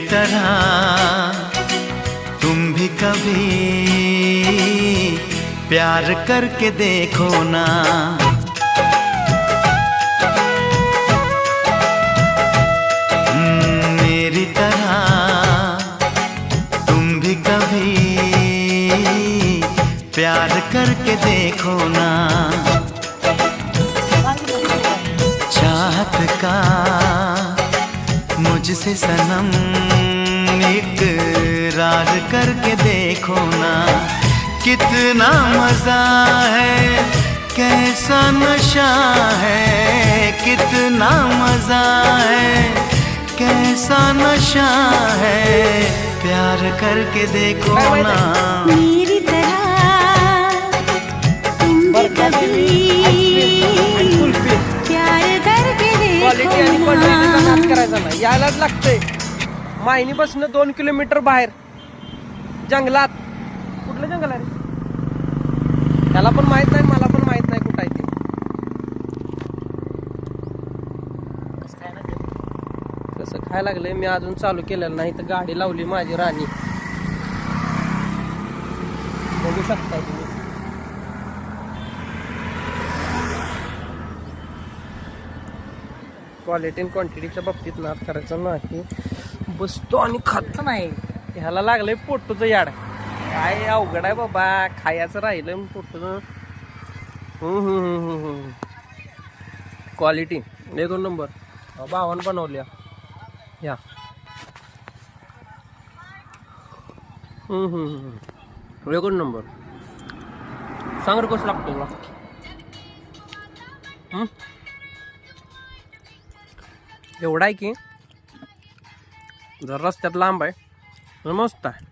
तरह तुम भी कभी प्यार करके देखो ना। मेरी तरह तुम भी कभी प्यार करके देखो ना। चाहत का मुझसे सनम इकरार करके देखो ना। कितना मजा है, कैसा नशा है, कितना मजा है, कैसा नशा है, प्यार करके देखो ना। मेरी तरह तुम भी कभी प्यार करके क्वालिटी आणि देखो क्वांटिटीचा नाद ना। करायचा नाही, यायलाच लागतंय। मायनीपासून 2 किलोमीटर बाहेर जंगलात। कुठलं जंगल आहे रे? त्याला पण माहित नाही, मला पण माहित नाही कुठं आहे ते। कसं खायला लागलंय मी अजून चालू केलेलं नाही, तर गाडी लावली माझी राणी, बघू शकता तुम्ही। क्वालिटी आणि क्वांटिटीच्या बाबतीत नाद करायचं नाही, बसतो आणि खात नाही। ह्याला लागलंय पोटूचं याड, काय अवघड आहे बाबा, खायचं राहिलं पोटूचं। क्वालिटी 1 नंबर, 52 बनवल्या या। एक नंबर। सांग रे कसं लागतं तुला? एवढा आहे की जर रस्त्यात लांब आहे तर मस्त आहे।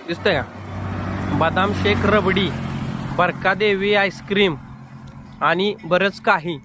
दिसतंय का? बदाम शेक, रबडी, बरका देवी आईस्क्रीम आणि बरंच काही।